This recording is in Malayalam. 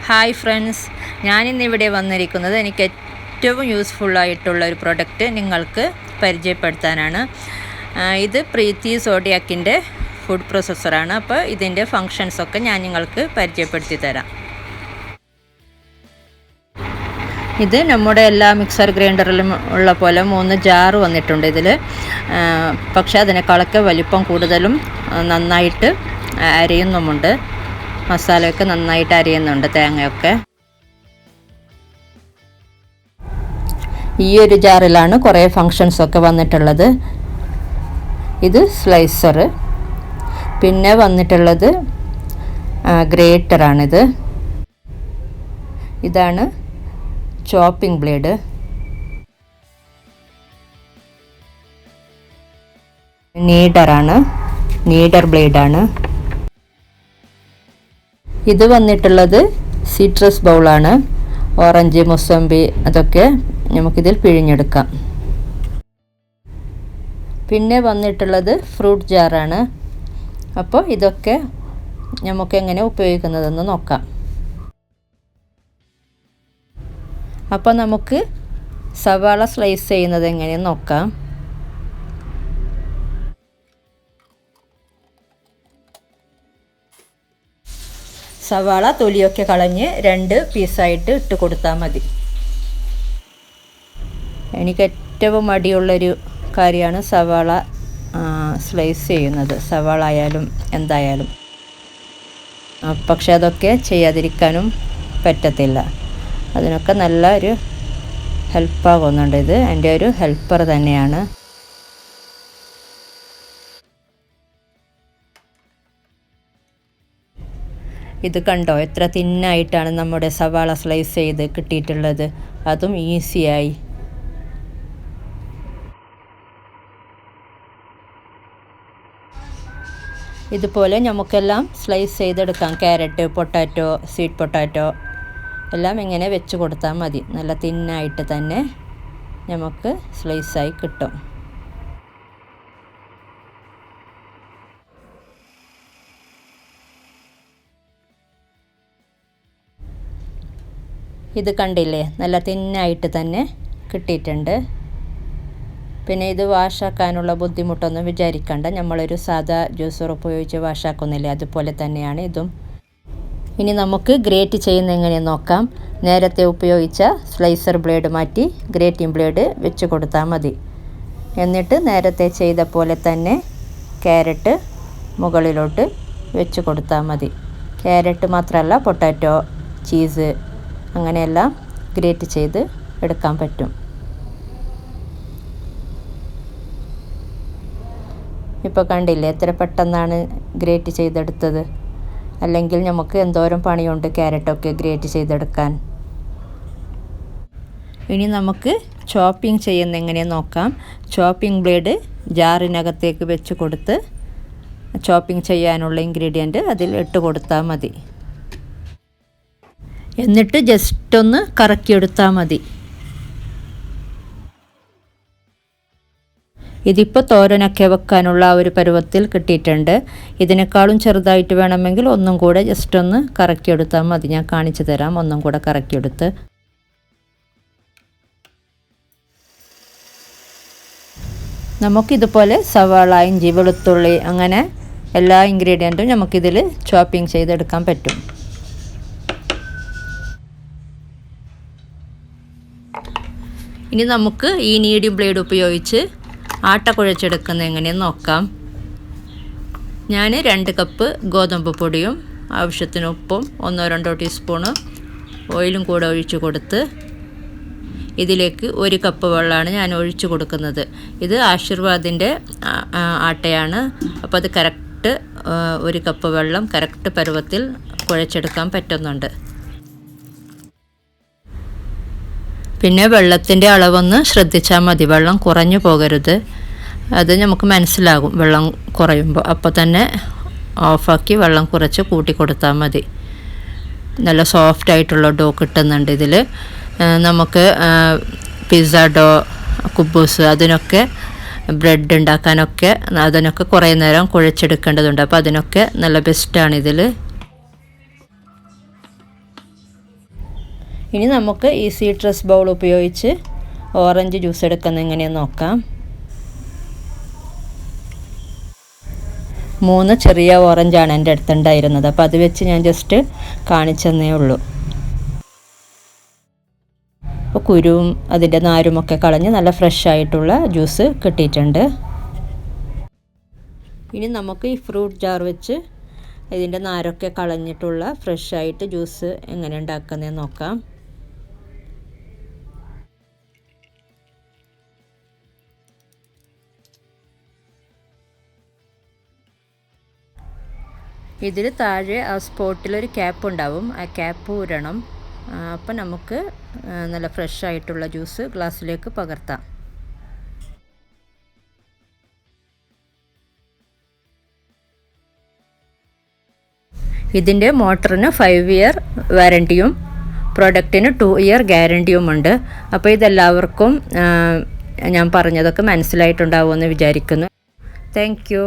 ഹായ് ഫ്രണ്ട്സ്, ഞാനിന്നിവിടെ വന്നിരിക്കുന്നത് എനിക്ക് ഏറ്റവും യൂസ്ഫുള്ളായിട്ടുള്ള ഒരു പ്രൊഡക്റ്റ് നിങ്ങൾക്ക് പരിചയപ്പെടുത്താനാണ്. ഇത് പ്രീതി സോഡിയാക്കിൻ്റെ ഫുഡ് പ്രോസസ്സറാണ്. അപ്പോൾ ഇതിൻ്റെ ഫങ്ഷൻസൊക്കെ ഞാൻ നിങ്ങൾക്ക് പരിചയപ്പെടുത്തി തരാം. ഇത് നമ്മുടെ എല്ലാ മിക്സർ ഗ്രൈൻഡറിലും ഉള്ള പോലെ 3 ജാറ് വന്നിട്ടുണ്ട് ഇതിൽ. പക്ഷേ അതിനേക്കാളൊക്കെ വലിപ്പം കൂടുതലും നന്നായിട്ട് അരയുന്നുമുണ്ട്. മസാലയൊക്കെ നന്നായിട്ട് അരിയുന്നുണ്ട്, തേങ്ങയൊക്കെ. ഈ ഒരു ജാറിലാണ് കുറേ ഫങ്ഷൻസൊക്കെ വന്നിട്ടുള്ളത്. ഇത് സ്ലൈസർ, പിന്നെ വന്നിട്ടുള്ളത് ഗ്രേറ്ററാണിത്. ഇതാണ് ചോപ്പിംഗ് ബ്ലേഡ്. നീഡർ ബ്ലേഡാണ്. ഇത് വന്നിട്ടുള്ളത് സിട്രസ് ബൗളാണ്. ഓറഞ്ച്, മുസമ്പി അതൊക്കെ നമുക്കിതിൽ പിഴിഞ്ഞെടുക്കാം. പിന്നെ വന്നിട്ടുള്ളത് ഫ്രൂട്ട് ജാറാണ്. അപ്പോൾ ഇതൊക്കെ നമുക്ക് എങ്ങനെ ഉപയോഗിക്കുന്നതെന്ന് നോക്കാം. അപ്പോൾ നമുക്ക് സവാള സ്ലൈസ് ചെയ്യുന്നത് എങ്ങനെയെന്ന് നോക്കാം. സവാള തൊലിയൊക്കെ കളഞ്ഞ് 2 പീസായിട്ട് ഇട്ട് കൊടുത്താൽ മതി. എനിക്ക് ഏറ്റവും മടിയുള്ളൊരു കാര്യമാണ് സവാള സ്ലൈസ് ചെയ്യുന്നത്. സവാള ആയാലും എന്തായാലും. പക്ഷെ അതൊക്കെ ചെയ്യാതിരിക്കാനും പറ്റത്തില്ല. അതിനൊക്കെ നല്ല ഒരു ഹെൽപ്പാകുന്നുണ്ട്. ഇത് എൻ്റെ ഒരു ഹെൽപ്പർ തന്നെയാണ്. ഇത് കണ്ടോ, എത്ര തിന്നായിട്ടാണ് നമ്മുടെ സവാള സ്ലൈസ് ചെയ്ത് കിട്ടിയിട്ടുള്ളത്. അതും ഈസിയായി. ഇതുപോലെ നമുക്കെല്ലാം സ്ലൈസ് ചെയ്തെടുക്കാം. ക്യാരറ്റ്, പൊട്ടാറ്റോ, സ്വീറ്റ് പൊട്ടാറ്റോ എല്ലാം ഇങ്ങനെ വെച്ച് കൊടുത്താൽ മതി. നല്ല തിന്നായിട്ട് തന്നെ നമുക്ക് സ്ലൈസായി കിട്ടും. ഇത് കണ്ടില്ലേ, നല്ല തിന്നായിട്ട് തന്നെ കിട്ടിയിട്ടുണ്ട്. പിന്നെ ഇത് വാഷാക്കാനുള്ള ബുദ്ധിമുട്ടൊന്നും വിചാരിക്കണ്ട. നമ്മളൊരു സാധാ ജ്യൂസർ ഉപയോഗിച്ച് വാഷാക്കുന്നില്ലേ, അതുപോലെ തന്നെയാണ് ഇതും. ഇനി നമുക്ക് ഗ്രേറ്റ് ചെയ്യുന്ന എങ്ങനെയെന്ന് നോക്കാം. നേരത്തെ ഉപയോഗിച്ച സ്ലൈസർ ബ്ലേഡ് മാറ്റി ഗ്രേറ്റിംഗ് ബ്ലേഡ് വെച്ച് കൊടുത്താൽ മതി. എന്നിട്ട് നേരത്തെ ചെയ്ത പോലെ തന്നെ ക്യാരറ്റ് മുകളിലോട്ട് വെച്ച് കൊടുത്താൽ മതി. ക്യാരറ്റ് മാത്രമല്ല, പൊട്ടാറ്റോ, ചീസ് അങ്ങനെയെല്ലാം ഗ്രേറ്റ് ചെയ്ത് എടുക്കാൻ പറ്റും. ഇപ്പോൾ കണ്ടില്ലേ എത്ര പെട്ടെന്നാണ് ഗ്രേറ്റ് ചെയ്തെടുത്തത്. അല്ലെങ്കിൽ നമുക്ക് എന്തോരം പണിയുണ്ട് ക്യാരറ്റൊക്കെ ഗ്രേറ്റ് ചെയ്തെടുക്കാൻ. ഇനി നമുക്ക് ചോപ്പിംഗ് ചെയ്യുന്ന എങ്ങനെയെന്ന് നോക്കാം. ചോപ്പിംഗ് ബ്ലേഡ് ജാറിനകത്തേക്ക് വെച്ച് കൊടുത്ത് ചോപ്പിംഗ് ചെയ്യാനുള്ള ഇൻഗ്രീഡിയൻറ്റ് അതിൽ ഇട്ട് കൊടുത്താൽ മതി. എന്നിട്ട് ജസ്റ്റ് ഒന്ന് കറക്കിയെടുത്താൽ മതി. ഇതിപ്പോൾ തോരനൊക്കെ വെക്കാനുള്ള ഒരു പരുവത്തിൽ കിട്ടിയിട്ടുണ്ട്. ഇതിനേക്കാളും ചെറുതായിട്ട് വേണമെങ്കിൽ ഒന്നും കൂടെ ജസ്റ്റ് ഒന്ന് കറക്കിയെടുത്താൽ മതി. ഞാൻ കാണിച്ചു തരാം. ഒന്നും കൂടെ കറക്കിയെടുത്ത് നമുക്കിതുപോലെ സവാള, ഇഞ്ചി, വെളുത്തുള്ളി അങ്ങനെ എല്ലാ ഇൻഗ്രീഡിയൻറ്റും നമുക്കിതിൽ ചോപ്പിംഗ് ചെയ്തെടുക്കാൻ പറ്റും. ഇനി നമുക്ക് ഈ നീഡിയം ബ്ലേഡ് ഉപയോഗിച്ച് ആട്ട കുഴച്ചെടുക്കുന്നത് എങ്ങനെയെന്ന് നോക്കാം. ഞാൻ 2 കപ്പ് ഗോതമ്പ് പൊടിയും ആവശ്യത്തിന് ഉപ്പും 1-2 ടീസ്പൂണ് ഓയിലും കൂടെ ഒഴിച്ച് കൊടുത്ത് ഇതിലേക്ക് 1 കപ്പ് വെള്ളമാണ് ഞാൻ ഒഴിച്ച് കൊടുക്കുന്നത്. ഇത് ആശീർവാദിൻ്റെ ആട്ടയാണ്. അപ്പോൾ അത് കറക്റ്റ് 1 കപ്പ് വെള്ളം കറക്റ്റ് പരുവത്തിൽ കുഴച്ചെടുക്കാൻ പറ്റുന്നുണ്ട്. പിന്നെ വെള്ളത്തിൻ്റെ അളവൊന്ന് ശ്രദ്ധിച്ചാൽ മതി. വെള്ളം കുറഞ്ഞു പോകരുത്. അത് നമുക്ക് മനസ്സിലാകും വെള്ളം കുറയുമ്പോൾ. അപ്പോൾ തന്നെ ഓഫാക്കി വെള്ളം കുറച്ച് കൂട്ടി കൊടുത്താൽ മതി. നല്ല സോഫ്റ്റായിട്ടുള്ള ഡോ കിട്ടുന്നുണ്ട് ഇതിൽ. നമുക്ക് പിസ്സ ഡോ, കുബൂസ് അതിനൊക്കെ ബ്രെഡ് ഉണ്ടാക്കാനൊക്കെ അതിനൊക്കെ കുറേ നേരം കുഴച്ചെടുക്കേണ്ടതുണ്ട്. അപ്പോൾ അതിനൊക്കെ നല്ല ബെസ്റ്റാണ് ഇതിൽ. ഇനി നമുക്ക് ഈ സീഡ്ലെസ് ബൗൾ ഉപയോഗിച്ച് ഓറഞ്ച് ജ്യൂസ് എടുക്കുന്നത് എങ്ങനെയെന്ന് നോക്കാം. 3 ചെറിയ ഓറഞ്ചാണ് എൻ്റെ അടുത്തുണ്ടായിരുന്നത്. അപ്പോൾ അത് വെച്ച് ഞാൻ ജസ്റ്റ് കാണിച്ചെന്നേ ഉള്ളൂ. അപ്പോൾ കുരുവും അതിൻ്റെ നാരുമൊക്കെ കളഞ്ഞ് നല്ല ഫ്രഷ് ആയിട്ടുള്ള ജ്യൂസ് കിട്ടിയിട്ടുണ്ട്. ഇനി നമുക്ക് ഈ ഫ്രൂട്ട് ജാർ വെച്ച് ഇതിൻ്റെ നാരൊക്കെ കളഞ്ഞിട്ടുള്ള ഫ്രഷ് ആയിട്ട് ജ്യൂസ് എങ്ങനെ ഉണ്ടാക്കുന്നതെന്ന് നോക്കാം. ഇതിൽ താഴെ ആ സ്പോട്ടിലൊരു ക്യാപ്പ് ഉണ്ടാവും. ആ ക്യാപ്പ് ഊരണം. അപ്പം നമുക്ക് നല്ല ഫ്രഷ് ആയിട്ടുള്ള ജ്യൂസ് ഗ്ലാസ്സിലേക്ക് പകർത്താം. ഇതിൻ്റെ മോട്ടറിന് 5 ഇയർ വാറൻറ്റിയും പ്രോഡക്റ്റിന് 2 ഇയർ ഗ്യാരൻറ്റിയുമുണ്ട്. അപ്പോൾ ഇതെല്ലാവർക്കും ഞാൻ പറഞ്ഞതൊക്കെ മനസ്സിലായിട്ടുണ്ടാവുമെന്ന് വിചാരിക്കുന്നു. Thank you.